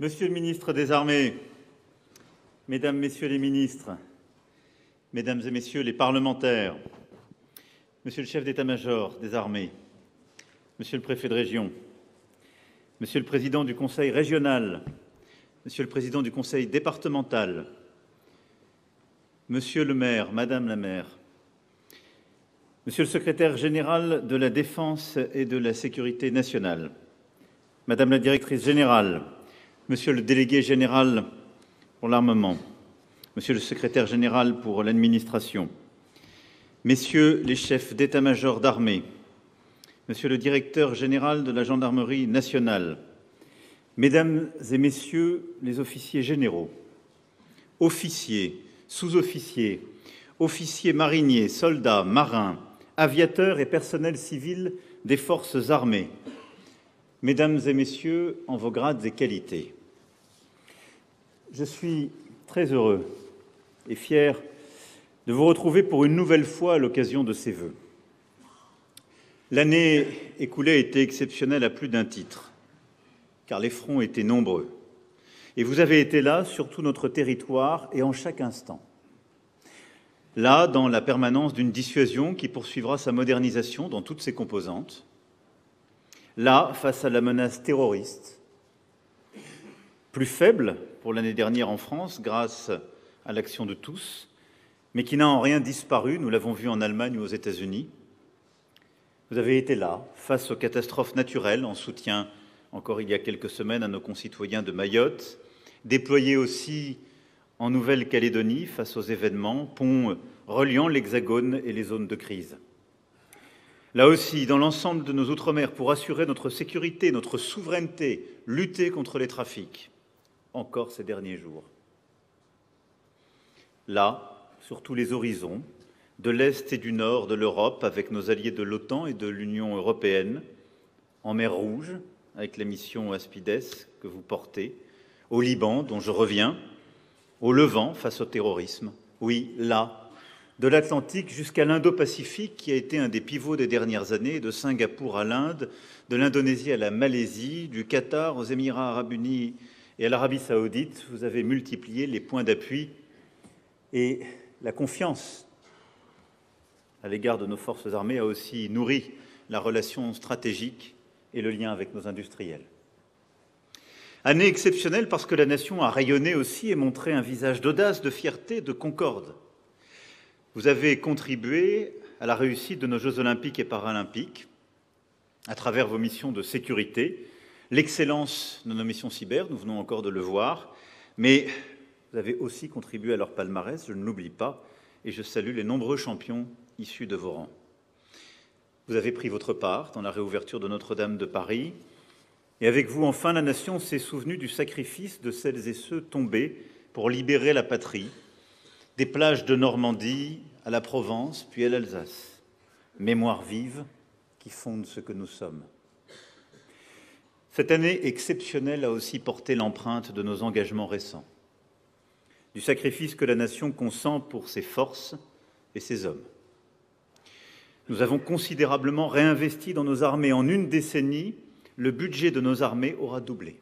Monsieur le ministre des Armées, Mesdames, Messieurs les ministres, Mesdames et Messieurs les parlementaires, Monsieur le chef d'état-major des armées, Monsieur le préfet de région, Monsieur le président du conseil régional, Monsieur le président du conseil départemental, Monsieur le maire, Madame la maire, Monsieur le secrétaire général de la Défense et de la Sécurité nationale, Madame la directrice générale, Monsieur le délégué général pour l'armement, Monsieur le secrétaire général pour l'administration, Messieurs les chefs d'état-major d'armée, Monsieur le directeur général de la gendarmerie nationale, Mesdames et Messieurs les officiers généraux, officiers, sous-officiers, officiers mariniers, soldats, marins, aviateurs et personnel civil des forces armées, Mesdames et Messieurs en vos grades et qualités. Je suis très heureux et fier de vous retrouver pour une nouvelle fois à l'occasion de ces vœux. L'année écoulée a été exceptionnelle à plus d'un titre, car les fronts étaient nombreux. Et vous avez été là sur tout notre territoire et en chaque instant. Là, dans la permanence d'une dissuasion qui poursuivra sa modernisation dans toutes ses composantes. Là, face à la menace terroriste, plus faible pour l'année dernière en France grâce à l'action de tous, mais qui n'a en rien disparu, nous l'avons vu en Allemagne ou aux États-Unis. Vous avez été là, face aux catastrophes naturelles, en soutien, encore il y a quelques semaines, à nos concitoyens de Mayotte, déployés aussi en Nouvelle-Calédonie face aux événements, ponts reliant l'Hexagone et les zones de crise. Là aussi, dans l'ensemble de nos outre-mer, pour assurer notre sécurité, notre souveraineté, lutter contre les trafics, encore ces derniers jours. Là, sur tous les horizons, de l'Est et du Nord de l'Europe, avec nos alliés de l'OTAN et de l'Union européenne, en mer Rouge, avec la mission Aspides que vous portez, au Liban, dont je reviens, au Levant, face au terrorisme. Oui, là, de l'Atlantique jusqu'à l'Indo-Pacifique, qui a été un des pivots des dernières années, de Singapour à l'Inde, de l'Indonésie à la Malaisie, du Qatar aux Émirats arabes unis et à l'Arabie saoudite. Vous avez multiplié les points d'appui et la confiance à l'égard de nos forces armées a aussi nourri la relation stratégique et le lien avec nos industriels. Année exceptionnelle parce que la nation a rayonné aussi et montré un visage d'audace, de fierté, de concorde. Vous avez contribué à la réussite de nos Jeux olympiques et paralympiques à travers vos missions de sécurité, l'excellence de nos missions cyber, nous venons encore de le voir, mais vous avez aussi contribué à leur palmarès, je ne l'oublie pas, et je salue les nombreux champions issus de vos rangs. Vous avez pris votre part dans la réouverture de Notre-Dame de Paris, et avec vous, enfin, la nation s'est souvenue du sacrifice de celles et ceux tombés pour libérer la patrie, des plages de Normandie à la Provence, puis à l'Alsace. Mémoire vive qui fonde ce que nous sommes. Cette année exceptionnelle a aussi porté l'empreinte de nos engagements récents, du sacrifice que la nation consent pour ses forces et ses hommes. Nous avons considérablement réinvesti dans nos armées. En une décennie, le budget de nos armées aura doublé.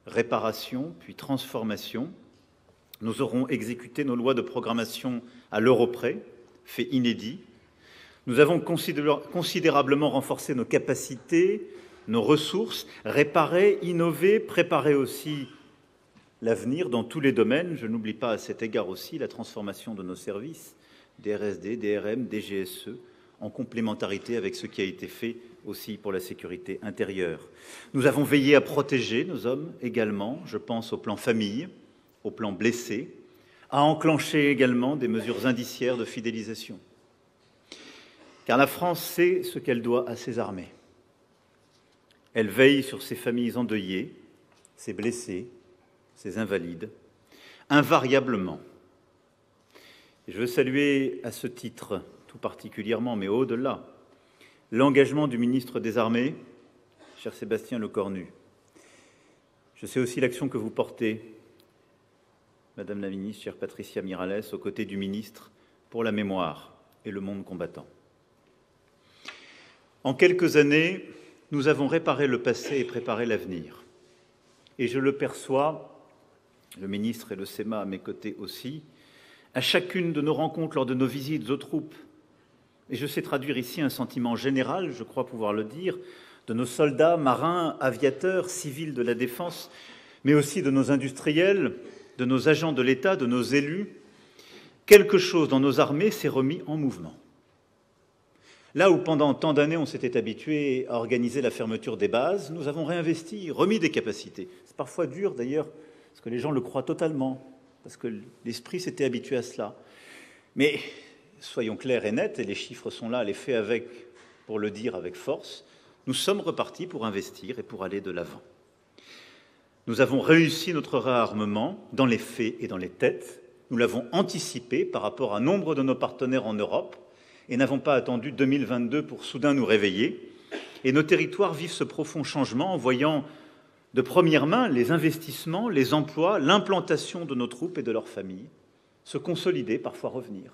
Réparation, puis transformation. Nous aurons exécuté nos lois de programmation à l'euro près, fait inédit. Nous avons considérablement renforcé nos capacités, nos ressources, réparé, innové, préparé aussi l'avenir dans tous les domaines. Je n'oublie pas à cet égard aussi la transformation de nos services, DRSD, DRM, DGSE, en complémentarité avec ce qui a été fait aussi pour la sécurité intérieure. Nous avons veillé à protéger nos hommes également, je pense au plan famille, au plan blessé, à enclencher également des mesures indiciaires de fidélisation. Car la France sait ce qu'elle doit à ses armées. Elle veille sur ses familles endeuillées, ses blessés, ses invalides, invariablement. Et je veux saluer à ce titre, tout particulièrement, mais au-delà, l'engagement du ministre des Armées, cher Sébastien Lecornu. Je sais aussi l'action que vous portez, Madame la ministre, chère Patricia Mirallès, aux côtés du ministre pour la mémoire et le monde combattant. En quelques années, nous avons réparé le passé et préparé l'avenir. et je le perçois, le ministre et le SEMA à mes côtés aussi, à chacune de nos rencontres lors de nos visites aux troupes. Et je sais traduire ici un sentiment général, je crois pouvoir le dire, de nos soldats, marins, aviateurs, civils de la défense, mais aussi de nos industriels, de nos agents de l'État, de nos élus. Quelque chose dans nos armées s'est remis en mouvement. Là où pendant tant d'années on s'était habitué à organiser la fermeture des bases, nous avons réinvesti, remis des capacités. C'est parfois dur d'ailleurs, parce que les gens le croient totalement, parce que l'esprit s'était habitué à cela. Mais soyons clairs et nets, et les chiffres sont là, les faits avec, pour le dire avec force, nous sommes repartis pour investir et pour aller de l'avant. Nous avons réussi notre réarmement dans les faits et dans les têtes. Nous l'avons anticipé par rapport à nombre de nos partenaires en Europe et n'avons pas attendu 2022 pour soudain nous réveiller. Et nos territoires vivent ce profond changement en voyant de première main les investissements, les emplois, l'implantation de nos troupes et de leurs familles se consolider, parfois revenir.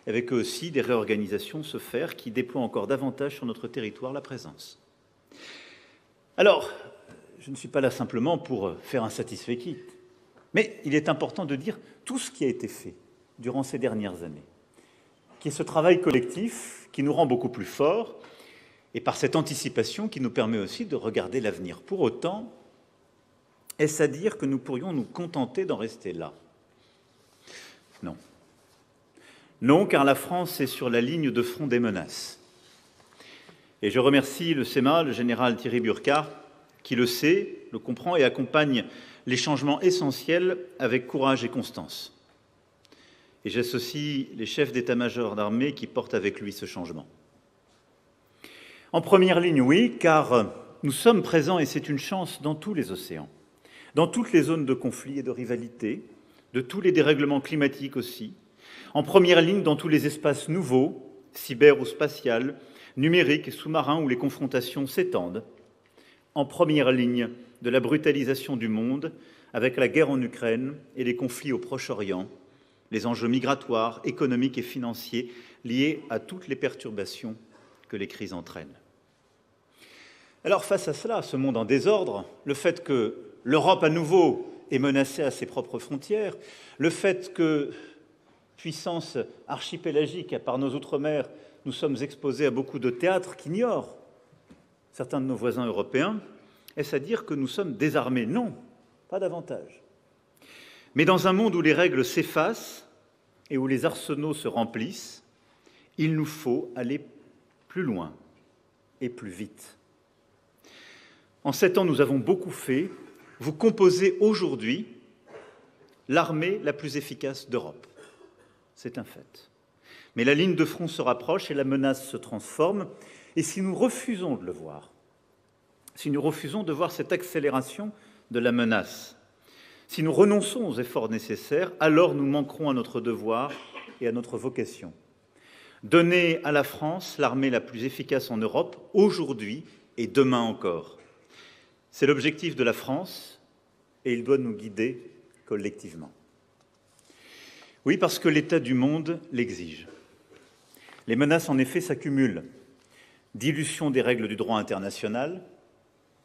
Avec eux aussi des réorganisations se faire qui déploient encore davantage sur notre territoire la présence. Alors, je ne suis pas là simplement pour faire un satisfait-quitte, mais il est important de dire tout ce qui a été fait durant ces dernières années, qui est ce travail collectif qui nous rend beaucoup plus forts et par cette anticipation qui nous permet aussi de regarder l'avenir. Pour autant, est-ce à dire que nous pourrions nous contenter d'en rester là ? Non. Non, car la France est sur la ligne de front des menaces. Et je remercie le SEMA, le général Thierry Burkhardt, qui le sait, le comprend et accompagne les changements essentiels avec courage et constance. Et j'associe les chefs d'état-major d'armée qui portent avec lui ce changement. En première ligne, oui, car nous sommes présents, et c'est une chance, dans tous les océans, dans toutes les zones de conflit et de rivalité, de tous les dérèglements climatiques aussi, en première ligne dans tous les espaces nouveaux, cyber ou spatial, numériques et sous-marins où les confrontations s'étendent, en première ligne de la brutalisation du monde avec la guerre en Ukraine et les conflits au Proche-Orient, les enjeux migratoires, économiques et financiers liés à toutes les perturbations que les crises entraînent. Alors face à cela, à ce monde en désordre, le fait que l'Europe à nouveau est menacée à ses propres frontières, le fait que, puissance archipélagique par nos outre-mer, nous sommes exposés à beaucoup de théâtres qu'ignorent certains de nos voisins européens, est-ce à dire que nous sommes désarmés ? Non, pas davantage. Mais dans un monde où les règles s'effacent et où les arsenaux se remplissent, il nous faut aller plus loin et plus vite. En 7 ans, nous avons beaucoup fait. Vous composez aujourd'hui l'armée la plus efficace d'Europe. C'est un fait. Mais la ligne de front se rapproche et la menace se transforme. Et si nous refusons de le voir, si nous refusons de voir cette accélération de la menace, si nous renonçons aux efforts nécessaires, alors nous manquerons à notre devoir et à notre vocation. Donner à la France l'armée la plus efficace en Europe, aujourd'hui et demain encore. C'est l'objectif de la France et il doit nous guider collectivement. Oui, parce que l'état du monde l'exige. Les menaces, en effet, s'accumulent. Dilution des règles du droit international,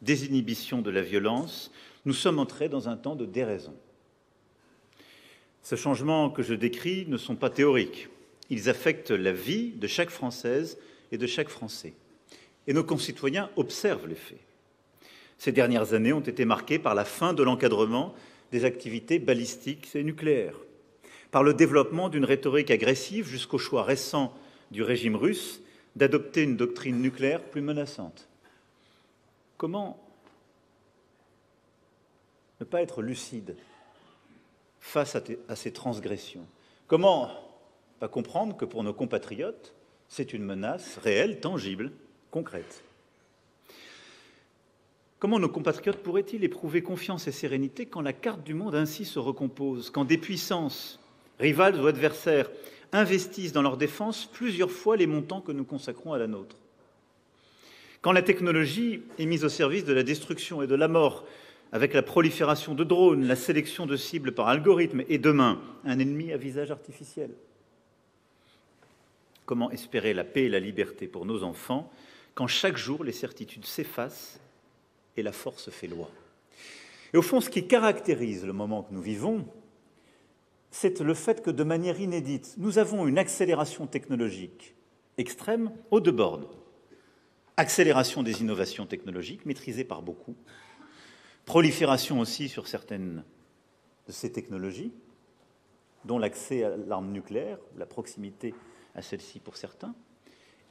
désinhibition de la violence, nous sommes entrés dans un temps de déraison. Ces changements que je décris ne sont pas théoriques. Ils affectent la vie de chaque Française et de chaque Français. Et nos concitoyens observent les faits. Ces dernières années ont été marquées par la fin de l'encadrement des activités balistiques et nucléaires, par le développement d'une rhétorique agressive jusqu'au choix récent du régime russe d'adopter une doctrine nucléaire plus menaçante. Comment ne pas être lucide face à ces transgressions? Comment pas comprendre que pour nos compatriotes, c'est une menace réelle, tangible, concrète? Comment nos compatriotes pourraient-ils éprouver confiance et sérénité quand la carte du monde ainsi se recompose, quand des puissances, rivales ou adversaires, investissent dans leur défense plusieurs fois les montants que nous consacrons à la nôtre? Quand la technologie est mise au service de la destruction et de la mort, avec la prolifération de drones, la sélection de cibles par algorithme et demain, un ennemi à visage artificiel. Comment espérer la paix et la liberté pour nos enfants quand chaque jour les certitudes s'effacent et la force fait loi? Et au fond, ce qui caractérise le moment que nous vivons, c'est le fait que de manière inédite, nous avons une accélération technologique extrême au débord. Accélération des innovations technologiques, maîtrisée par beaucoup. Prolifération aussi sur certaines de ces technologies, dont l'accès à l'arme nucléaire, la proximité à celle-ci pour certains.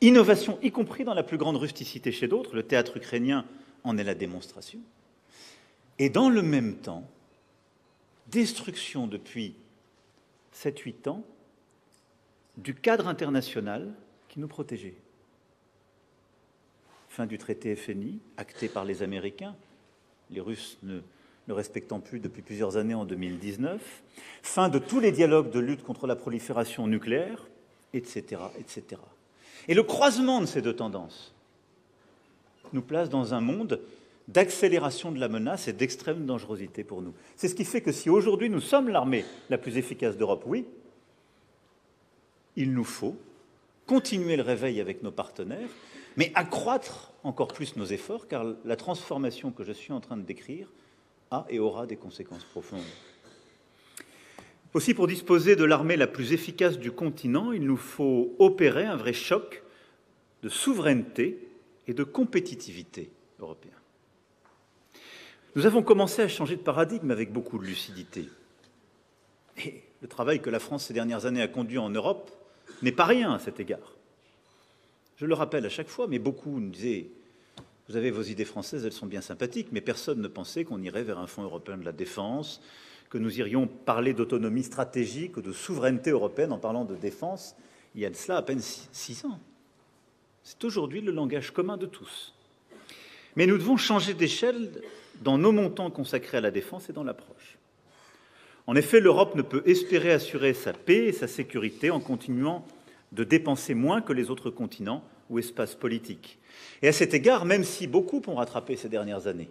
Innovation, y compris dans la plus grande rusticité chez d'autres, le théâtre ukrainien en est la démonstration. Et dans le même temps, destruction depuis 7-8 ans du cadre international qui nous protégeait. Fin du traité FNI, acté par les Américains, les Russes ne le respectant plus depuis plusieurs années en 2019. Fin de tous les dialogues de lutte contre la prolifération nucléaire, etc., etc. Et le croisement de ces deux tendances nous place dans un monde d'accélération de la menace et d'extrême dangerosité pour nous. C'est ce qui fait que si aujourd'hui nous sommes l'armée la plus efficace d'Europe, oui, il nous faut continuer le réveil avec nos partenaires, mais accroître encore plus nos efforts, car la transformation que je suis en train de décrire a et aura des conséquences profondes. Aussi, pour disposer de l'armée la plus efficace du continent, il nous faut opérer un vrai choc de souveraineté et de compétitivité européen. Nous avons commencé à changer de paradigme avec beaucoup de lucidité. Et le travail que la France ces dernières années a conduit en Europe n'est pas rien à cet égard. Je le rappelle à chaque fois, mais beaucoup nous disaient « Vous avez vos idées françaises, elles sont bien sympathiques, mais personne ne pensait qu'on irait vers un fonds européen de la défense, que nous irions parler d'autonomie stratégique ou de souveraineté européenne en parlant de défense, il y a de cela à peine 6 ans. C'est aujourd'hui le langage commun de tous. Mais nous devons changer d'échelle dans nos montants consacrés à la défense et dans l'approche. En effet, l'Europe ne peut espérer assurer sa paix et sa sécurité en continuant de dépenser moins que les autres continents ou espaces politiques. Et à cet égard, même si beaucoup ont rattrapé ces dernières années,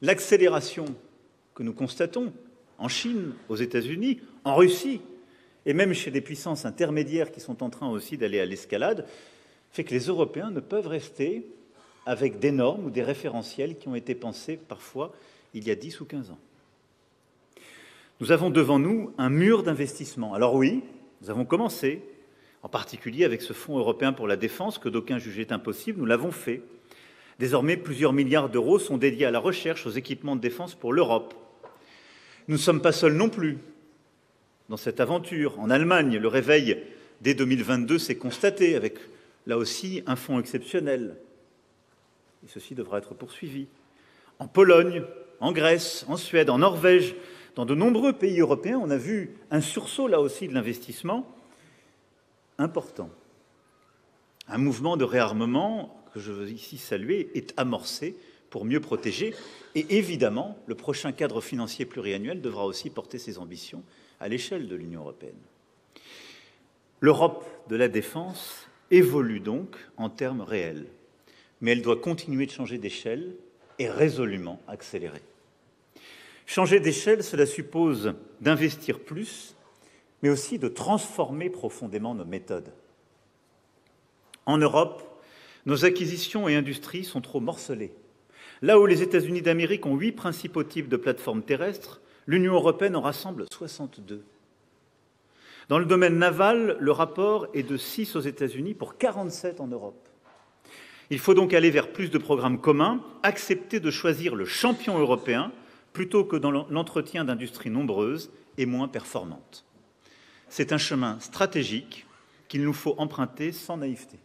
l'accélération que nous constatons en Chine, aux États-Unis, en Russie, et même chez des puissances intermédiaires qui sont en train aussi d'aller à l'escalade, fait que les Européens ne peuvent rester avec des normes ou des référentiels qui ont été pensés parfois il y a 10 ou 15 ans. Nous avons devant nous un mur d'investissement. Alors oui, nous avons commencé, en particulier avec ce Fonds européen pour la défense que d'aucuns jugeaient impossible, nous l'avons fait. Désormais, plusieurs milliards d'euros sont dédiés à la recherche, aux équipements de défense pour l'Europe. Nous ne sommes pas seuls non plus dans cette aventure. En Allemagne, le réveil dès 2022 s'est constaté avec, là aussi, un fonds exceptionnel. Et ceci devra être poursuivi. En Pologne, en Grèce, en Suède, en Norvège, dans de nombreux pays européens, on a vu un sursaut, là aussi, de l'investissement important. Un mouvement de réarmement que je veux ici saluer est amorcé pour mieux protéger. Et évidemment, le prochain cadre financier pluriannuel devra aussi porter ses ambitions à l'échelle de l'Union européenne. L'Europe de la défense évolue donc en termes réels, mais elle doit continuer de changer d'échelle et résolument accélérer. Changer d'échelle, cela suppose d'investir plus, mais aussi de transformer profondément nos méthodes. En Europe, nos acquisitions et industries sont trop morcelées. Là où les États-Unis d'Amérique ont 8 principaux types de plateformes terrestres, l'Union européenne en rassemble 62. Dans le domaine naval, le rapport est de 6 aux États-Unis pour 47 en Europe. Il faut donc aller vers plus de programmes communs, accepter de choisir le champion européen plutôt que dans l'entretien d'industries nombreuses et moins performantes. C'est un chemin stratégique qu'il nous faut emprunter sans naïveté.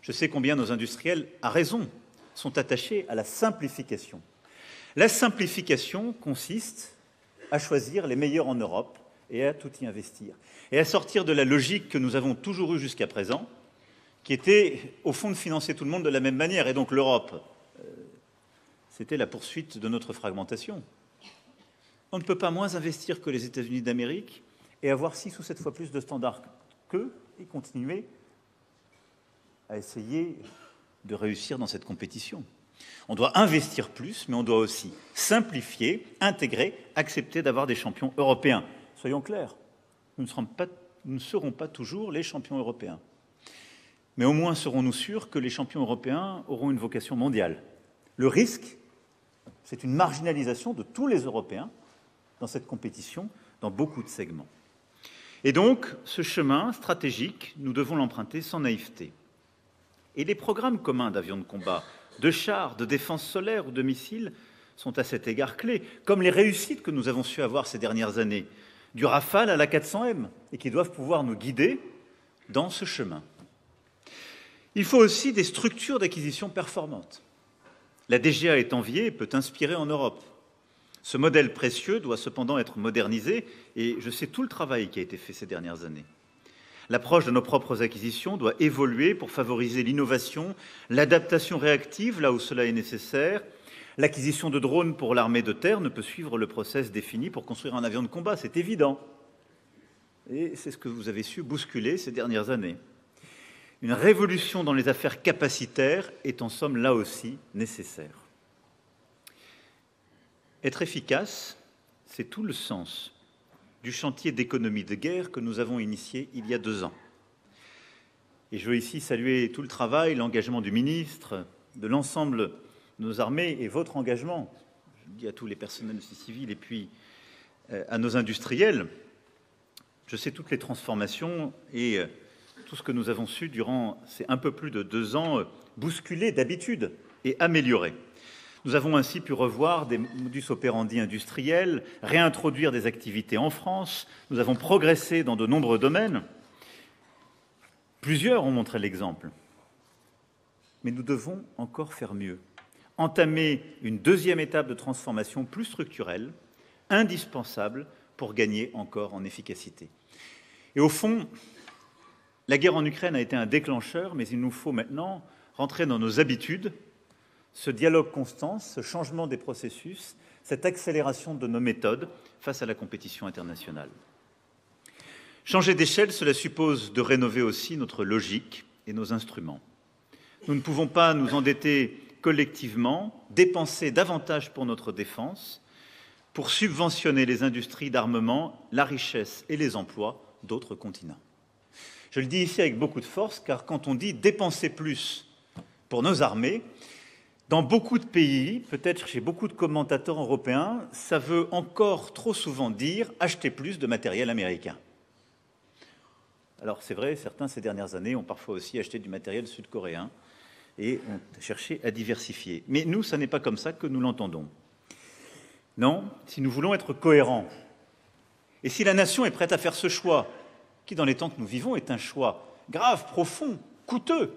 Je sais combien nos industriels, à raison, sont attachés à la simplification. La simplification consiste à choisir les meilleurs en Europe et à tout y investir. Et à sortir de la logique que nous avons toujours eue jusqu'à présent, qui était, au fond, de financer tout le monde de la même manière. Et donc l'Europe, c'était la poursuite de notre fragmentation. On ne peut pas moins investir que les États-Unis d'Amérique et avoir 6 ou 7 fois plus de standards qu'eux et continuer à essayer de réussir dans cette compétition. On doit investir plus, mais on doit aussi simplifier, intégrer, accepter d'avoir des champions européens. Soyons clairs, nous ne serons pas toujours les champions européens. Mais au moins serons-nous sûrs que les champions européens auront une vocation mondiale. Le risque, C'est une marginalisation de tous les Européens dans cette compétition, dans beaucoup de segments. Et donc, ce chemin stratégique, nous devons l'emprunter sans naïveté. Et les programmes communs d'avions de combat, de chars, de défense solaire ou de missiles sont à cet égard clés, comme les réussites que nous avons su avoir ces dernières années, du Rafale à l'A400M, et qui doivent pouvoir nous guider dans ce chemin. Il faut aussi des structures d'acquisition performantes. La DGA est enviée et peut inspirer en Europe. Ce modèle précieux doit cependant être modernisé, et je sais tout le travail qui a été fait ces dernières années. L'approche de nos propres acquisitions doit évoluer pour favoriser l'innovation, l'adaptation réactive là où cela est nécessaire. L'acquisition de drones pour l'armée de terre ne peut suivre le process défini pour construire un avion de combat, c'est évident. Et c'est ce que vous avez su bousculer ces dernières années. Une révolution dans les affaires capacitaires est en somme là aussi nécessaire. Être efficace, c'est tout le sens du chantier d'économie de guerre que nous avons initié il y a 2 ans. Et je veux ici saluer tout le travail, l'engagement du ministre, de l'ensemble de nos armées et votre engagement, je le dis à tous les personnels civils et puis à nos industriels. Je sais toutes les transformations et tout ce que nous avons su durant ces un peu plus de 2 ans bousculer d'habitude et améliorer. Nous avons ainsi pu revoir des modus operandi industriels, réintroduire des activités en France. Nous avons progressé dans de nombreux domaines. Plusieurs ont montré l'exemple. Mais nous devons encore faire mieux. Entamer une 2e étape de transformation plus structurelle, indispensable pour gagner encore en efficacité. Et au fond, la guerre en Ukraine a été un déclencheur, mais il nous faut maintenant rentrer dans nos habitudes, ce dialogue constant, ce changement des processus, cette accélération de nos méthodes face à la compétition internationale. Changer d'échelle, cela suppose de rénover aussi notre logique et nos instruments. Nous ne pouvons pas nous endetter collectivement, dépenser davantage pour notre défense, pour subventionner les industries d'armement, la richesse et les emplois d'autres continents. Je le dis ici avec beaucoup de force, car quand on dit dépenser plus pour nos armées, dans beaucoup de pays, peut-être chez beaucoup de commentateurs européens, ça veut encore trop souvent dire acheter plus de matériel américain. Alors c'est vrai, certains ces dernières années ont parfois aussi acheté du matériel sud-coréen et ont cherché à diversifier. Mais nous, ça n'est pas comme ça que nous l'entendons. Non, si nous voulons être cohérents, et si la nation est prête à faire ce choix, qui dans les temps que nous vivons est un choix grave, profond, coûteux,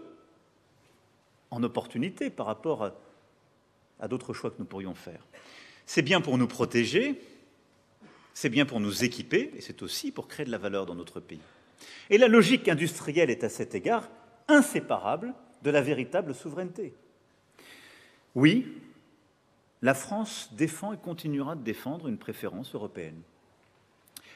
en opportunité par rapport à d'autres choix que nous pourrions faire. C'est bien pour nous protéger, c'est bien pour nous équiper, et c'est aussi pour créer de la valeur dans notre pays. Et la logique industrielle est à cet égard inséparable de la véritable souveraineté. Oui, la France défend et continuera de défendre une préférence européenne.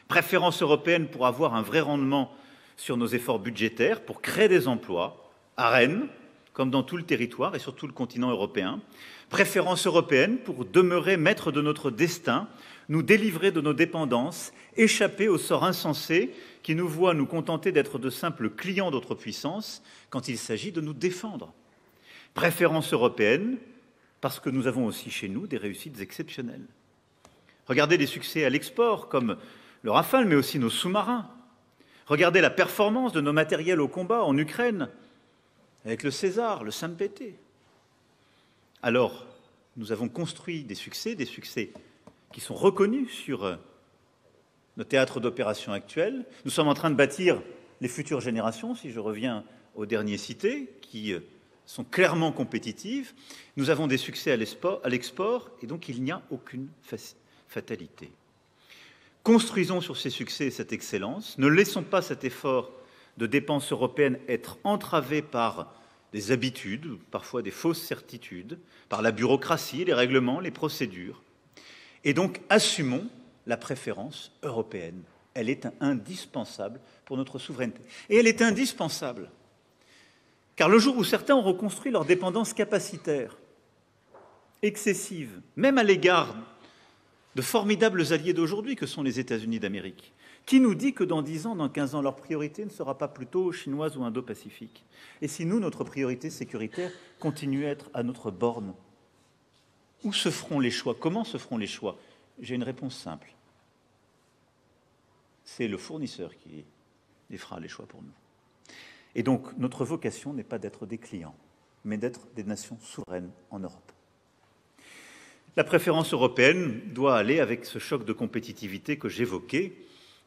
Préférence européenne pour avoir un vrai rendement sur nos efforts budgétaires, pour créer des emplois à Rennes, comme dans tout le territoire et sur tout le continent européen. Préférence européenne pour demeurer maître de notre destin, nous délivrer de nos dépendances, échapper au sort insensé qui nous voit nous contenter d'être de simples clients d'autres puissances quand il s'agit de nous défendre. Préférence européenne parce que nous avons aussi chez nous des réussites exceptionnelles. Regardez les succès à l'export comme le Rafale, mais aussi nos sous-marins. Regardez la performance de nos matériels au combat en Ukraine, avec le César, le Saint-Pété. Alors, nous avons construit des succès qui sont reconnus sur nos théâtres d'opération actuels. Nous sommes en train de bâtir les futures générations, si je reviens aux derniers cités, qui sont clairement compétitives. Nous avons des succès à l'export, et donc il n'y a aucune fatalité. Construisons sur ces succès et cette excellence. Ne laissons pas cet effort de dépenses européennes être entravé par des habitudes, parfois des fausses certitudes, par la bureaucratie, les règlements, les procédures. Et donc, assumons la préférence européenne. Elle est indispensable pour notre souveraineté. Et elle est indispensable, car le jour où certains ont reconstruit leur dépendance capacitaire, excessive, même à l'égard de formidables alliés d'aujourd'hui que sont les États-Unis d'Amérique, qui nous dit que dans 10 ans, dans 15 ans, leur priorité ne sera pas plutôt chinoise ou indo-pacifique? Et si nous, notre priorité sécuritaire, continue à être à notre borne? Où se feront les choix? Comment se feront les choix? J'ai une réponse simple. C'est le fournisseur qui les fera les choix pour nous. Et donc, notre vocation n'est pas d'être des clients, mais d'être des nations souveraines en Europe. La préférence européenne doit aller avec ce choc de compétitivité que j'évoquais,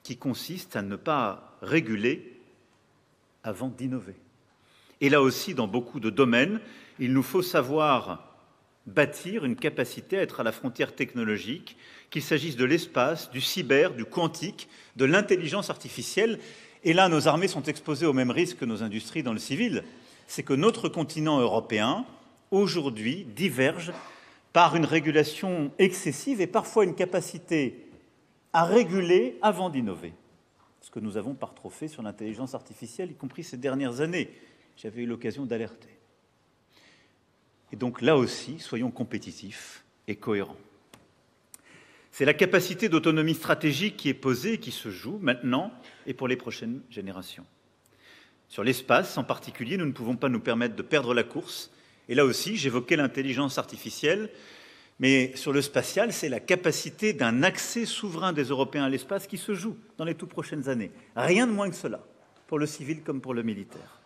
qui consiste à ne pas réguler avant d'innover. Et là aussi, dans beaucoup de domaines, il nous faut savoir bâtir une capacité à être à la frontière technologique, qu'il s'agisse de l'espace, du cyber, du quantique, de l'intelligence artificielle. Et là, nos armées sont exposées au même risque que nos industries dans le civil. C'est que notre continent européen, aujourd'hui, diverge par une régulation excessive et parfois une capacité à réguler avant d'innover. Ce que nous avons par trop fait sur l'intelligence artificielle, y compris ces dernières années. J'avais eu l'occasion d'alerter. Et donc là aussi, soyons compétitifs et cohérents. C'est la capacité d'autonomie stratégique qui est posée et qui se joue maintenant et pour les prochaines générations. Sur l'espace en particulier, nous ne pouvons pas nous permettre de perdre la course. Et là aussi, j'évoquais l'intelligence artificielle, mais sur le spatial, c'est la capacité d'un accès souverain des Européens à l'espace qui se joue dans les toutes prochaines années. Rien de moins que cela, pour le civil comme pour le militaire.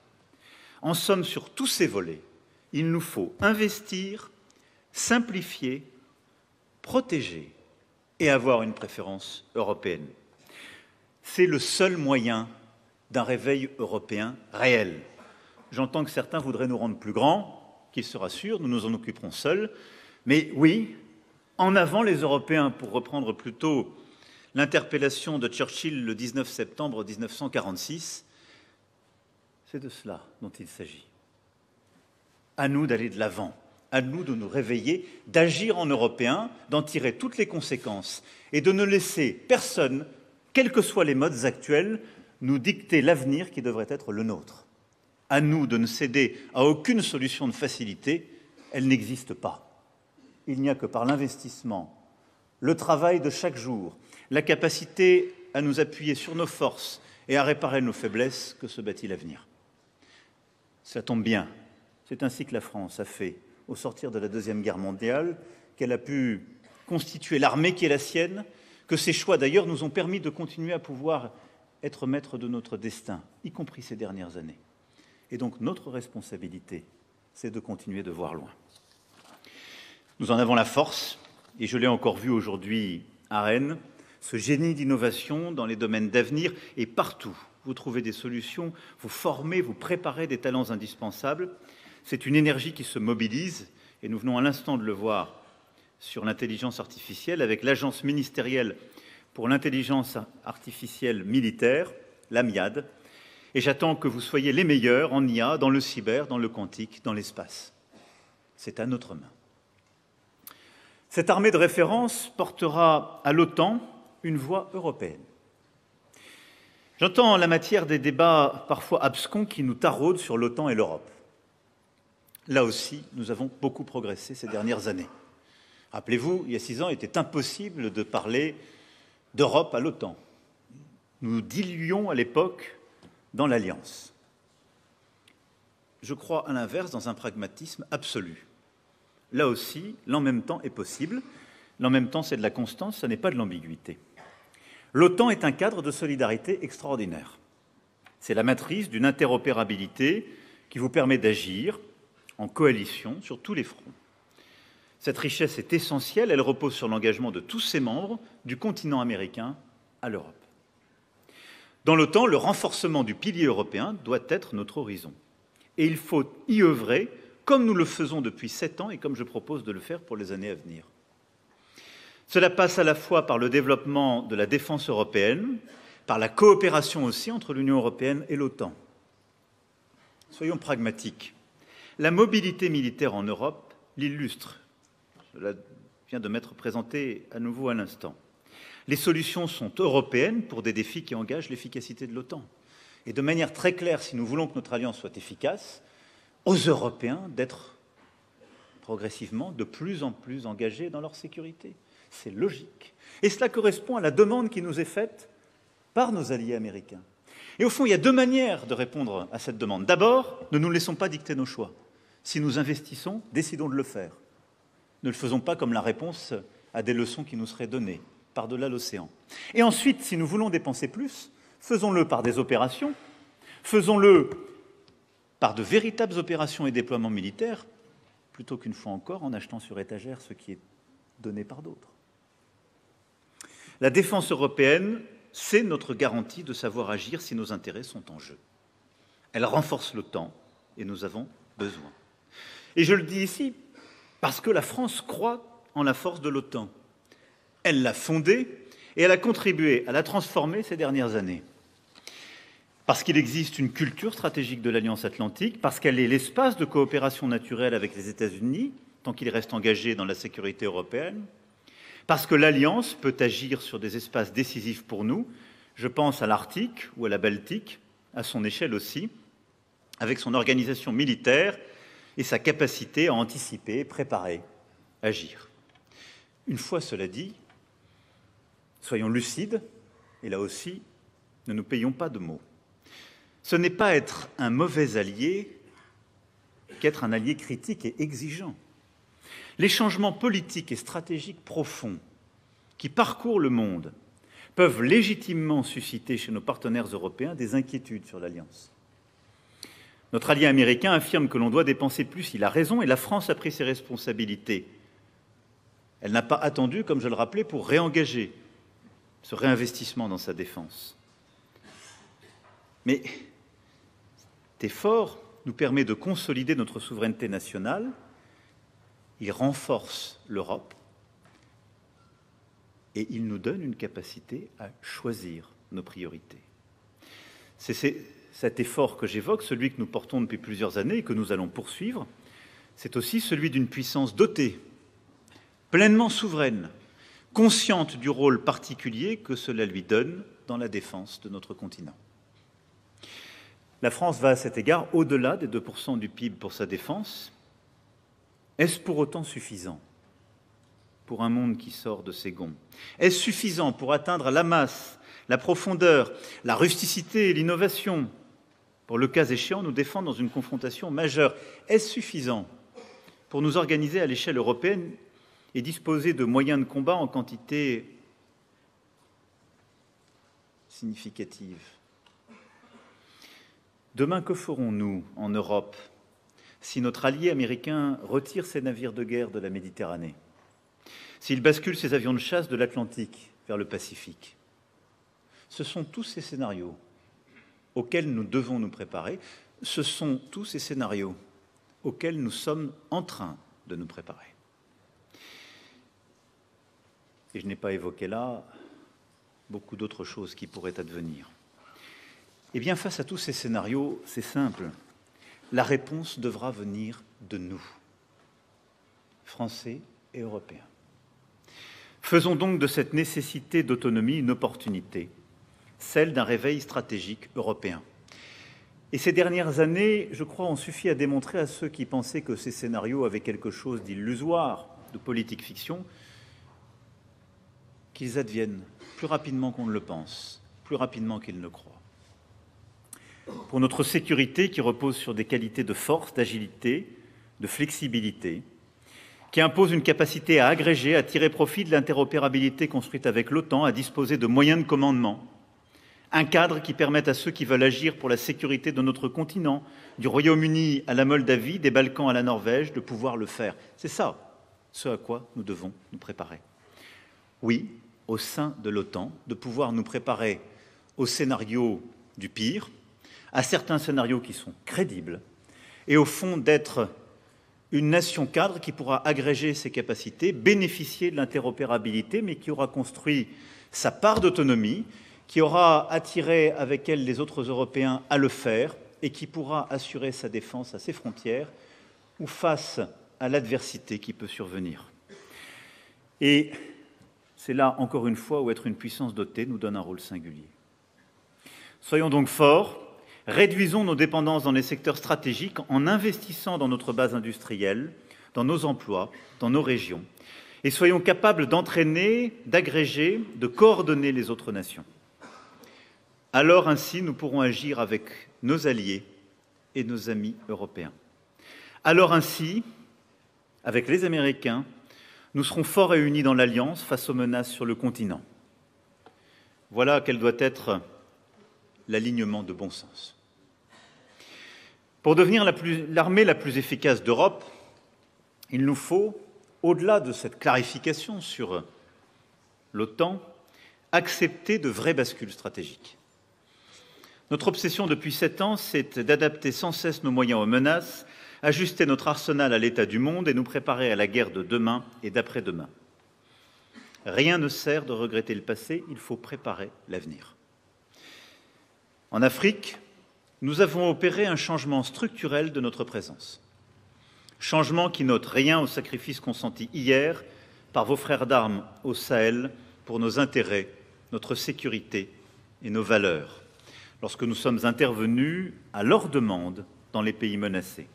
En somme, sur tous ces volets, il nous faut investir, simplifier, protéger et avoir une préférence européenne. C'est le seul moyen d'un réveil européen réel. J'entends que certains voudraient nous rendre plus grands, qu'ils se rassurent, nous nous en occuperons seuls. Mais oui, en avant les Européens, pour reprendre plutôt l'interpellation de Churchill le 19 septembre 1946, c'est de cela dont il s'agit. À nous d'aller de l'avant, à nous de nous réveiller, d'agir en Européens, d'en tirer toutes les conséquences et de ne laisser personne, quels que soient les modes actuels, nous dicter l'avenir qui devrait être le nôtre. À nous de ne céder à aucune solution de facilité, elle n'existe pas. Il n'y a que par l'investissement, le travail de chaque jour, la capacité à nous appuyer sur nos forces et à réparer nos faiblesses que se bâtit l'avenir. Ça tombe bien, c'est ainsi que la France a fait au sortir de la Deuxième Guerre mondiale, qu'elle a pu constituer l'armée qui est la sienne, que ces choix d'ailleurs nous ont permis de continuer à pouvoir être maîtres de notre destin, y compris ces dernières années. Et donc notre responsabilité, c'est de continuer de voir loin. Nous en avons la force, et je l'ai encore vu aujourd'hui à Rennes, ce génie d'innovation dans les domaines d'avenir, et partout, vous trouvez des solutions, vous formez, vous préparez des talents indispensables. C'est une énergie qui se mobilise, et nous venons à l'instant de le voir sur l'intelligence artificielle, avec l'Agence ministérielle pour l'intelligence artificielle militaire, l'AMIAD, et j'attends que vous soyez les meilleurs en IA, dans le cyber, dans le quantique, dans l'espace. C'est à notre main. Cette armée de référence portera à l'OTAN une voix européenne. J'entends en la matière des débats parfois abscons qui nous taraudent sur l'OTAN et l'Europe. Là aussi, nous avons beaucoup progressé ces dernières années. Rappelez-vous, il y a 6 ans, il était impossible de parler d'Europe à l'OTAN. Nous nous diluions à l'époque dans l'Alliance. Je crois à l'inverse dans un pragmatisme absolu. Là aussi, l'en même temps est possible. L'en même temps, c'est de la constance, ce n'est pas de l'ambiguïté. L'OTAN est un cadre de solidarité extraordinaire. C'est la matrice d'une interopérabilité qui vous permet d'agir en coalition sur tous les fronts. Cette richesse est essentielle, elle repose sur l'engagement de tous ses membres, du continent américain à l'Europe. Dans l'OTAN, le renforcement du pilier européen doit être notre horizon. Et il faut y œuvrer comme nous le faisons depuis 7 ans et comme je propose de le faire pour les années à venir. Cela passe à la fois par le développement de la défense européenne, par la coopération aussi entre l'Union européenne et l'OTAN. Soyons pragmatiques. La mobilité militaire en Europe l'illustre. Cela vient de m'être présenté à nouveau à l'instant. Les solutions sont européennes pour des défis qui engagent l'efficacité de l'OTAN. Et de manière très claire, si nous voulons que notre alliance soit efficace, aux Européens d'être progressivement de plus en plus engagés dans leur sécurité. C'est logique. Et cela correspond à la demande qui nous est faite par nos alliés américains. Et au fond, il y a 2 manières de répondre à cette demande. D'abord, ne nous laissons pas dicter nos choix. Si nous investissons, décidons de le faire. Ne le faisons pas comme la réponse à des leçons qui nous seraient données par-delà l'océan. Et ensuite, si nous voulons dépenser plus, faisons-le par des opérations, faisons-le par de véritables opérations et déploiements militaires, plutôt qu'une fois encore en achetant sur étagère ce qui est donné par d'autres. La défense européenne, c'est notre garantie de savoir agir si nos intérêts sont en jeu. Elle renforce l'OTAN et nous avons besoin. Et je le dis ici parce que la France croit en la force de l'OTAN. Elle l'a fondée et elle a contribué à la transformer ces dernières années. Parce qu'il existe une culture stratégique de l'Alliance atlantique, parce qu'elle est l'espace de coopération naturelle avec les États-Unis, tant qu'il reste engagé dans la sécurité européenne, parce que l'Alliance peut agir sur des espaces décisifs pour nous, je pense à l'Arctique ou à la Baltique, à son échelle aussi, avec son organisation militaire et sa capacité à anticiper, préparer, agir. Une fois cela dit, soyons lucides, et là aussi, ne nous payons pas de mots. Ce n'est pas être un mauvais allié qu'être un allié critique et exigeant. Les changements politiques et stratégiques profonds qui parcourent le monde peuvent légitimement susciter chez nos partenaires européens des inquiétudes sur l'Alliance. Notre allié américain affirme que l'on doit dépenser plus, il a raison, et la France a pris ses responsabilités. Elle n'a pas attendu, comme je le rappelais, pour réengager ce réinvestissement dans sa défense. Mais cet effort nous permet de consolider notre souveraineté nationale, il renforce l'Europe et il nous donne une capacité à choisir nos priorités. C'est cet effort que j'évoque, celui que nous portons depuis plusieurs années et que nous allons poursuivre, c'est aussi celui d'une puissance dotée, pleinement souveraine, consciente du rôle particulier que cela lui donne dans la défense de notre continent. La France va à cet égard au-delà des 2% du PIB pour sa défense. Est-ce pour autant suffisant pour un monde qui sort de ses gonds? Est-ce suffisant pour atteindre la masse, la profondeur, la rusticité et l'innovation, pour le cas échéant nous défendre dans une confrontation majeure? Est-ce suffisant pour nous organiser à l'échelle européenne et disposer de moyens de combat en quantité significative? Demain, que ferons-nous en Europe si notre allié américain retire ses navires de guerre de la Méditerranée, s'il bascule ses avions de chasse de l'Atlantique vers le Pacifique? Ce sont tous ces scénarios auxquels nous devons nous préparer. Ce sont tous ces scénarios auxquels nous sommes en train de nous préparer. Et je n'ai pas évoqué là beaucoup d'autres choses qui pourraient advenir. Eh bien, face à tous ces scénarios, c'est simple. La réponse devra venir de nous, Français et Européens. Faisons donc de cette nécessité d'autonomie une opportunité, celle d'un réveil stratégique européen. Et ces dernières années, je crois, ont suffi à démontrer à ceux qui pensaient que ces scénarios avaient quelque chose d'illusoire, de politique fiction, qu'ils adviennent plus rapidement qu'on ne le pense, plus rapidement qu'ils ne le croient. Pour notre sécurité qui repose sur des qualités de force, d'agilité, de flexibilité, qui impose une capacité à agréger, à tirer profit de l'interopérabilité construite avec l'OTAN, à disposer de moyens de commandement, un cadre qui permette à ceux qui veulent agir pour la sécurité de notre continent, du Royaume-Uni à la Moldavie, des Balkans à la Norvège, de pouvoir le faire. C'est ça, ce à quoi nous devons nous préparer. Oui, au sein de l'OTAN, de pouvoir nous préparer au scénario du pire, à certains scénarios qui sont crédibles, et au fond d'être une nation cadre qui pourra agréger ses capacités, bénéficier de l'interopérabilité, mais qui aura construit sa part d'autonomie, qui aura attiré avec elle les autres Européens à le faire, et qui pourra assurer sa défense à ses frontières ou face à l'adversité qui peut survenir. Et c'est là, encore une fois, où être une puissance dotée nous donne un rôle singulier. Soyons donc forts, réduisons nos dépendances dans les secteurs stratégiques en investissant dans notre base industrielle, dans nos emplois, dans nos régions, et soyons capables d'entraîner, d'agréger, de coordonner les autres nations. Alors ainsi, nous pourrons agir avec nos alliés et nos amis européens. Alors ainsi, avec les Américains, Nous serons forts et unis dans l'Alliance face aux menaces sur le continent. Voilà quel doit être l'alignement de bon sens. Pour devenir l'armée la plus efficace d'Europe, il nous faut, au-delà de cette clarification sur l'OTAN, accepter de vraies bascules stratégiques. Notre obsession depuis 7 ans, c'est d'adapter sans cesse nos moyens aux menaces, ajuster notre arsenal à l'état du monde et nous préparer à la guerre de demain et d'après-demain. Rien ne sert de regretter le passé, il faut préparer l'avenir. En Afrique, nous avons opéré un changement structurel de notre présence. Changement qui n'ôte rien au sacrifice consenti hier par vos frères d'armes au Sahel pour nos intérêts, notre sécurité et nos valeurs, lorsque nous sommes intervenus à leur demande dans les pays menacés.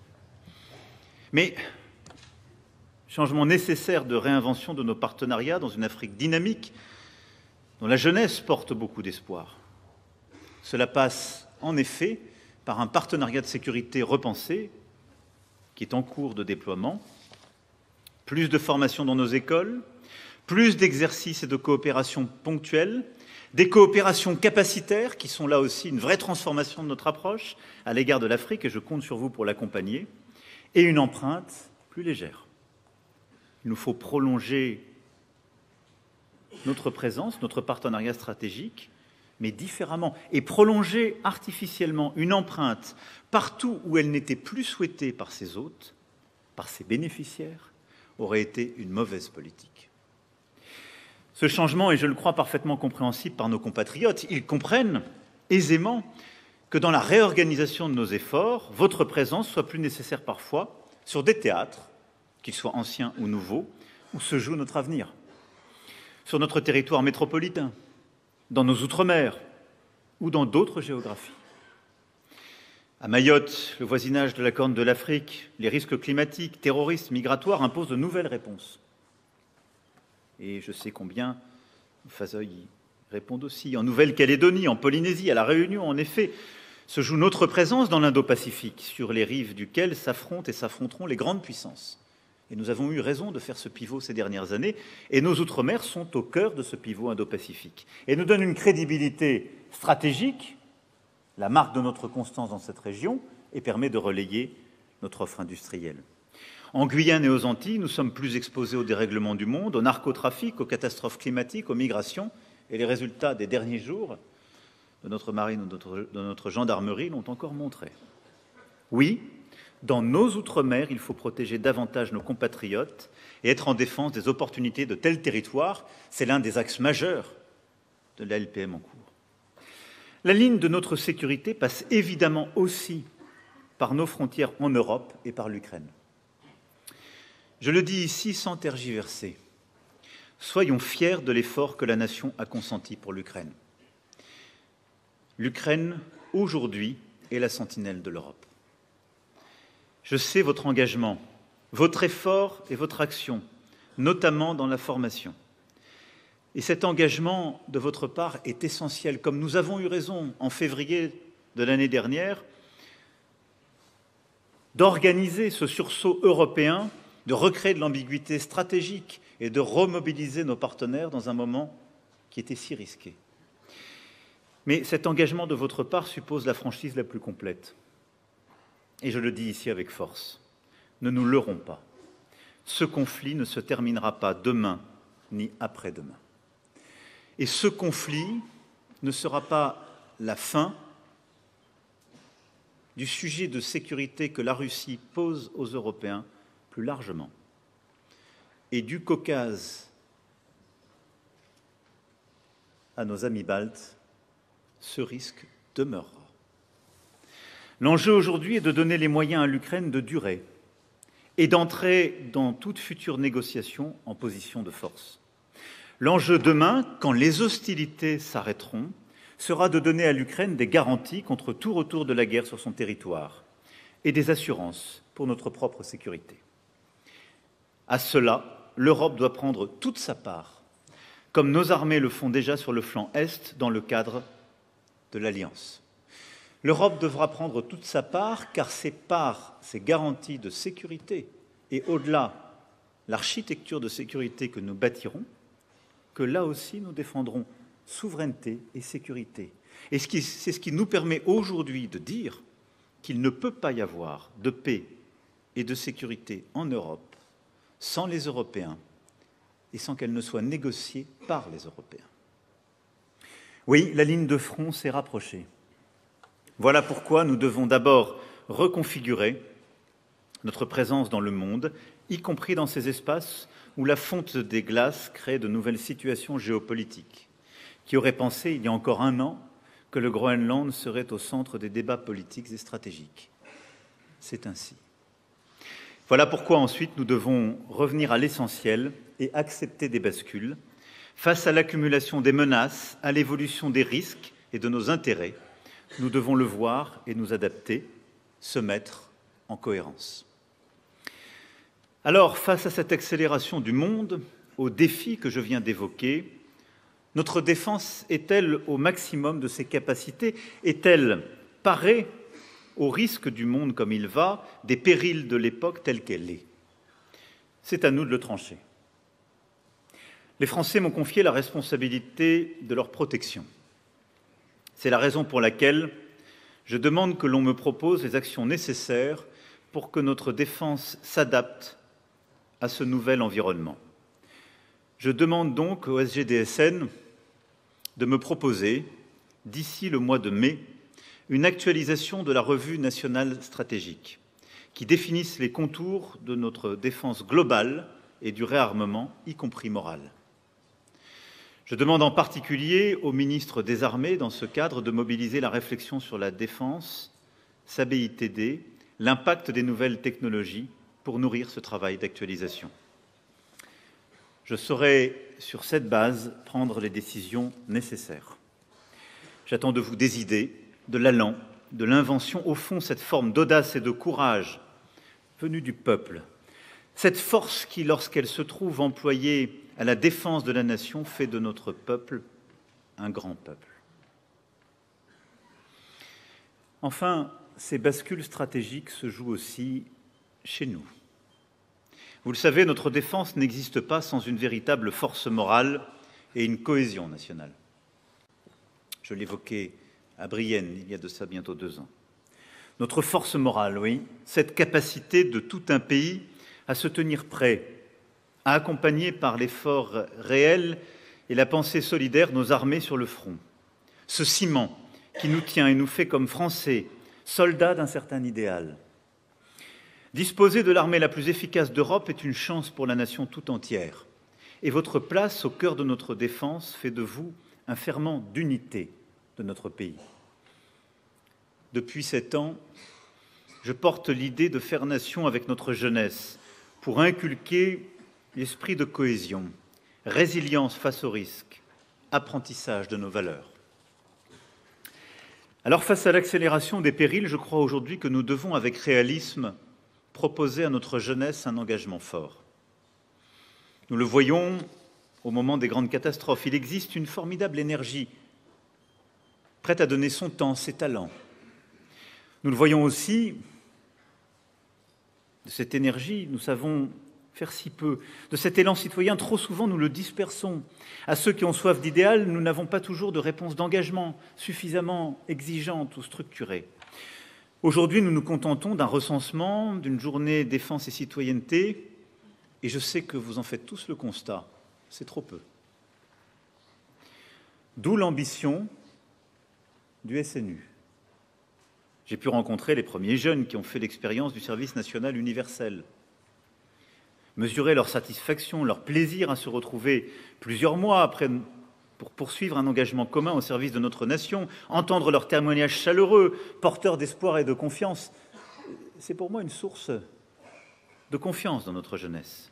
Mais changement nécessaire de réinvention de nos partenariats dans une Afrique dynamique dont la jeunesse porte beaucoup d'espoir. Cela passe en effet par un partenariat de sécurité repensé qui est en cours de déploiement, plus de formation dans nos écoles, plus d'exercices et de coopération ponctuelles, des coopérations capacitaires qui sont là aussi une vraie transformation de notre approche à l'égard de l'Afrique, et je compte sur vous pour l'accompagner, et une empreinte plus légère. Il nous faut prolonger notre présence, notre partenariat stratégique, mais différemment, et prolonger artificiellement une empreinte partout où elle n'était plus souhaitée par ses hôtes, par ses bénéficiaires, aurait été une mauvaise politique. Ce changement est, je le crois, parfaitement compréhensible par nos compatriotes. Ils comprennent aisément que dans la réorganisation de nos efforts, votre présence soit plus nécessaire parfois sur des théâtres, qu'ils soient anciens ou nouveaux, où se joue notre avenir. Sur notre territoire métropolitain, dans nos outre-mer ou dans d'autres géographies. À Mayotte, le voisinage de la Corne de l'Afrique, les risques climatiques, terroristes, migratoires imposent de nouvelles réponses. Et je sais combien Fazeuil y répond aussi. En Nouvelle-Calédonie, en Polynésie, à La Réunion, en effet, se joue notre présence dans l'Indo-Pacifique, sur les rives duquel s'affrontent et s'affronteront les grandes puissances. Et nous avons eu raison de faire ce pivot ces dernières années, et nos outre-mer sont au cœur de ce pivot indo-pacifique. Et nous donnent une crédibilité stratégique, la marque de notre constance dans cette région, et permet de relayer notre offre industrielle. En Guyane et aux Antilles, nous sommes plus exposés au dérèglement du monde, au narcotrafic, aux catastrophes climatiques, aux migrations, et les résultats des derniers jours de notre marine ou de notre gendarmerie l'ont encore montré. Oui, dans nos outre-mer, il faut protéger davantage nos compatriotes et être en défense des opportunités de tels territoires. C'est l'un des axes majeurs de la LPM en cours. La ligne de notre sécurité passe évidemment aussi par nos frontières en Europe et par l'Ukraine. Je le dis ici sans tergiverser. Soyons fiers de l'effort que la nation a consenti pour l'Ukraine. L'Ukraine, aujourd'hui, est la sentinelle de l'Europe. Je sais votre engagement, votre effort et votre action, notamment dans la formation. Et cet engagement de votre part est essentiel, comme nous avons eu raison en février de l'année dernière, d'organiser ce sursaut européen, de recréer de l'ambiguïté stratégique et de remobiliser nos partenaires dans un moment qui était si risqué. Mais cet engagement de votre part suppose la franchise la plus complète. Et je le dis ici avec force, ne nous leurrons pas. Ce conflit ne se terminera pas demain ni après-demain. Et ce conflit ne sera pas la fin du sujet de sécurité que la Russie pose aux Européens plus largement. Et du Caucase à nos amis baltes, ce risque demeurera. L'enjeu aujourd'hui est de donner les moyens à l'Ukraine de durer et d'entrer dans toute future négociation en position de force. L'enjeu demain, quand les hostilités s'arrêteront, sera de donner à l'Ukraine des garanties contre tout retour de la guerre sur son territoire et des assurances pour notre propre sécurité. À cela, l'Europe doit prendre toute sa part, comme nos armées le font déjà sur le flanc Est dans le cadre de l'Alliance. L'Europe devra prendre toute sa part, car ces garanties de sécurité et au-delà l'architecture de sécurité que nous bâtirons, que là aussi nous défendrons souveraineté et sécurité. Et c'est ce qui nous permet aujourd'hui de dire qu'il ne peut pas y avoir de paix et de sécurité en Europe sans les Européens et sans qu'elle ne soit négociée par les Européens. Oui, la ligne de front s'est rapprochée. Voilà pourquoi nous devons d'abord reconfigurer notre présence dans le monde, y compris dans ces espaces où la fonte des glaces crée de nouvelles situations géopolitiques. Qui aurait pensé, il y a encore un an, que le Groenland serait au centre des débats politiques et stratégiques? C'est ainsi. Voilà pourquoi ensuite nous devons revenir à l'essentiel et accepter des bascules face à l'accumulation des menaces, à l'évolution des risques et de nos intérêts. Nous devons le voir et nous adapter, se mettre en cohérence. Alors, face à cette accélération du monde, aux défis que je viens d'évoquer, notre défense est-elle au maximum de ses capacités? Est-elle parée aux risques du monde comme il va, des périls de l'époque telle qu'elle est? C'est à nous de le trancher. Les Français m'ont confié la responsabilité de leur protection. C'est la raison pour laquelle je demande que l'on me propose les actions nécessaires pour que notre défense s'adapte à ce nouvel environnement. Je demande donc au SGDSN de me proposer, d'ici le mois de mai, une actualisation de la revue nationale stratégique qui définisse les contours de notre défense globale et du réarmement, y compris moral. Je demande en particulier au ministre des Armées, dans ce cadre, de mobiliser la réflexion sur la défense, sa BITD, l'impact des nouvelles technologies pour nourrir ce travail d'actualisation. Je saurai, sur cette base, prendre les décisions nécessaires. J'attends de vous des idées, de l'allant, de l'invention, au fond, cette forme d'audace et de courage venue du peuple, cette force qui, lorsqu'elle se trouve employée à la défense de la nation, fait de notre peuple un grand peuple. Enfin, ces bascules stratégiques se jouent aussi chez nous. Vous le savez, notre défense n'existe pas sans une véritable force morale et une cohésion nationale. Je l'évoquais à Brienne, il y a de ça bientôt 2 ans. Notre force morale, oui, cette capacité de tout un pays à se tenir prêt, à accompagner par l'effort réel et la pensée solidaire nos armées sur le front. Ce ciment qui nous tient et nous fait comme Français, soldats d'un certain idéal. Disposer de l'armée la plus efficace d'Europe est une chance pour la nation tout entière. Et votre place au cœur de notre défense fait de vous un ferment d'unité de notre pays. Depuis 7 ans, je porte l'idée de faire nation avec notre jeunesse pour inculquer l'esprit de cohésion, résilience face aux risques, apprentissage de nos valeurs. Alors, face à l'accélération des périls, je crois aujourd'hui que nous devons, avec réalisme, proposer à notre jeunesse un engagement fort. Nous le voyons au moment des grandes catastrophes. Il existe une formidable énergie, prête à donner son temps, ses talents. Nous le voyons aussi, de cette énergie, nous savons faire si peu. De cet élan citoyen, trop souvent, nous le dispersons. À ceux qui ont soif d'idéal, nous n'avons pas toujours de réponse d'engagement suffisamment exigeante ou structurée. Aujourd'hui, nous nous contentons d'un recensement, d'une journée défense et citoyenneté, et je sais que vous en faites tous le constat, c'est trop peu. D'où l'ambition du SNU. J'ai pu rencontrer les premiers jeunes qui ont fait l'expérience du service national universel, mesurer leur satisfaction, leur plaisir à se retrouver plusieurs mois après pour poursuivre un engagement commun au service de notre nation, entendre leurs témoignages chaleureux, porteurs d'espoir et de confiance. C'est pour moi une source de confiance dans notre jeunesse.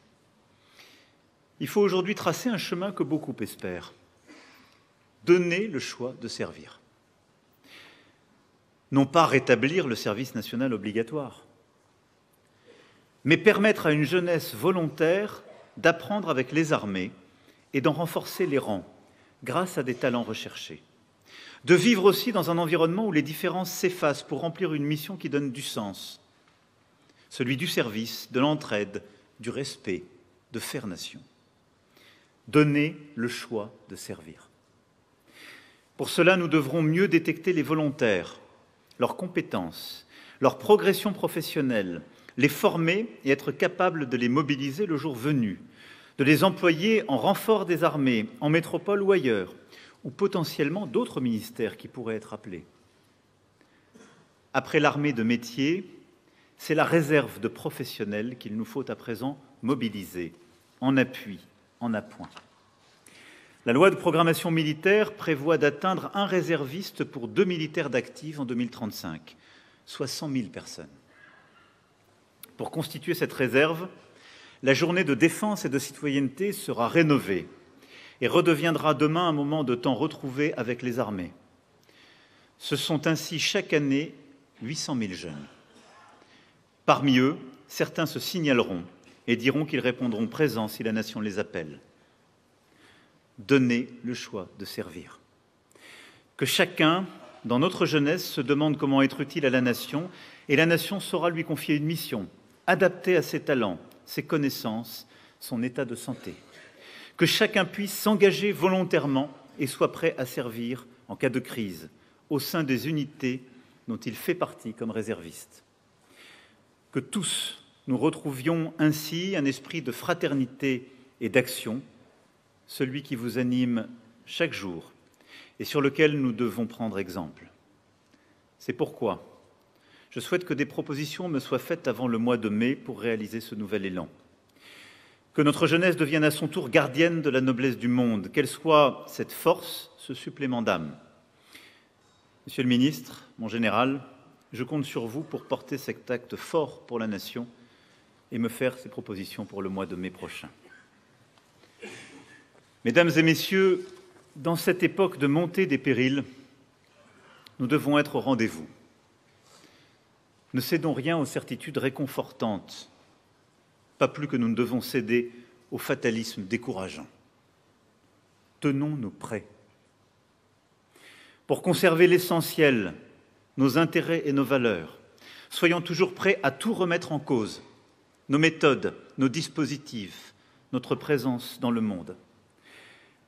Il faut aujourd'hui tracer un chemin que beaucoup espèrent. Donner le choix de servir. Non pas rétablir le service national obligatoire, mais permettre à une jeunesse volontaire d'apprendre avec les armées et d'en renforcer les rangs grâce à des talents recherchés. De vivre aussi dans un environnement où les différences s'effacent pour remplir une mission qui donne du sens, celui du service, de l'entraide, du respect, de faire nation. Donner le choix de servir. Pour cela, nous devrons mieux détecter les volontaires, leurs compétences, leur progression professionnelle, les former et être capables de les mobiliser le jour venu, de les employer en renfort des armées, en métropole ou ailleurs, ou potentiellement d'autres ministères qui pourraient être appelés. Après l'armée de métier, c'est la réserve de professionnels qu'il nous faut à présent mobiliser, en appui, en appoint. La loi de programmation militaire prévoit d'atteindre un réserviste pour 2 militaires d'actifs en 2035, soit 100 000 personnes. Pour constituer cette réserve, la journée de défense et de citoyenneté sera rénovée et redeviendra demain un moment de temps retrouvé avec les armées. Ce sont ainsi chaque année 800 000 jeunes. Parmi eux, certains se signaleront et diront qu'ils répondront présents si la nation les appelle. Donner le choix de servir. Que chacun, dans notre jeunesse, se demande comment être utile à la nation, et la nation saura lui confier une mission, adaptée à ses talents, ses connaissances, son état de santé. Que chacun puisse s'engager volontairement et soit prêt à servir en cas de crise, au sein des unités dont il fait partie comme réserviste. Que tous nous retrouvions ainsi un esprit de fraternité et d'action, celui qui vous anime chaque jour et sur lequel nous devons prendre exemple. C'est pourquoi je souhaite que des propositions me soient faites avant le mois de mai pour réaliser ce nouvel élan. Que notre jeunesse devienne à son tour gardienne de la noblesse du monde, qu'elle soit cette force, ce supplément d'âme. Monsieur le ministre, mon général, je compte sur vous pour porter cet acte fort pour la nation et me faire ces propositions pour le mois de mai prochain. Mesdames et messieurs, dans cette époque de montée des périls, nous devons être au rendez-vous. Ne cédons rien aux certitudes réconfortantes, pas plus que nous ne devons céder au fatalisme décourageant. Tenons-nous prêts. Pour conserver l'essentiel, nos intérêts et nos valeurs, soyons toujours prêts à tout remettre en cause, nos méthodes, nos dispositifs, notre présence dans le monde.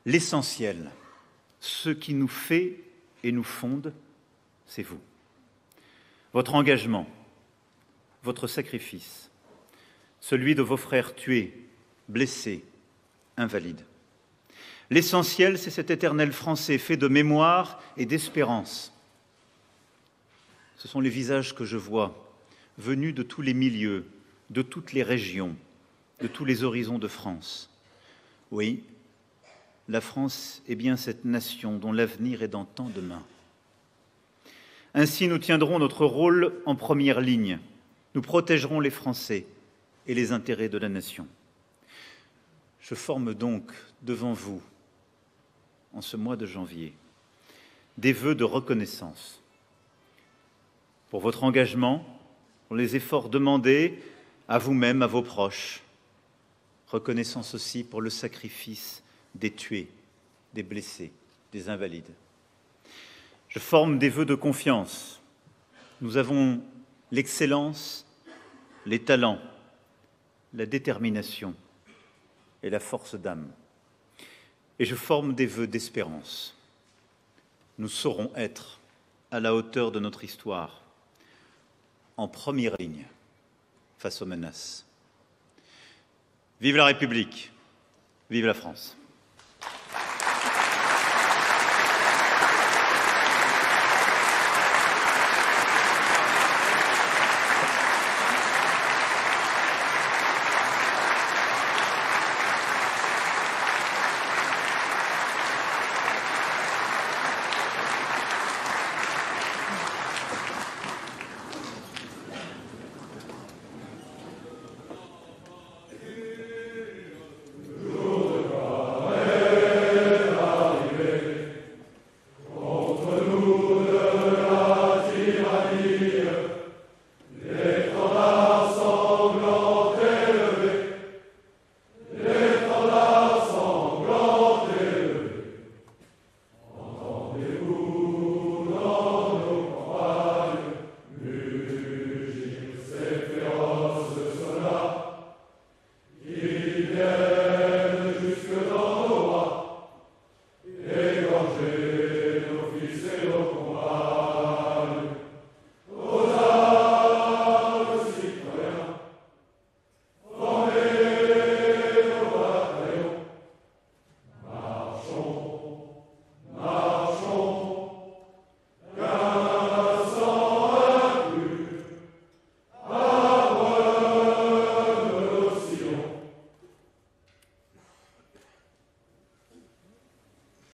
L'essentiel, ce qui nous fait et nous fonde, c'est vous. Votre engagement, votre sacrifice, celui de vos frères tués, blessés, invalides. L'essentiel, c'est cet éternel français fait de mémoire et d'espérance. Ce sont les visages que je vois, venus de tous les milieux, de toutes les régions, de tous les horizons de France. Oui, la France est bien cette nation dont l'avenir est dans tant de mains. Ainsi, nous tiendrons notre rôle en première ligne. Nous protégerons les Français et les intérêts de la nation. Je forme donc devant vous, en ce mois de janvier, des vœux de reconnaissance pour votre engagement, pour les efforts demandés à vous-même, à vos proches. Reconnaissance aussi pour le sacrifice des tués, des blessés, des invalides. Je forme des vœux de confiance. Nous avons l'excellence, les talents, la détermination et la force d'âme. Et je forme des vœux d'espérance. Nous saurons être à la hauteur de notre histoire, en première ligne face aux menaces. Vive la République, vive la France.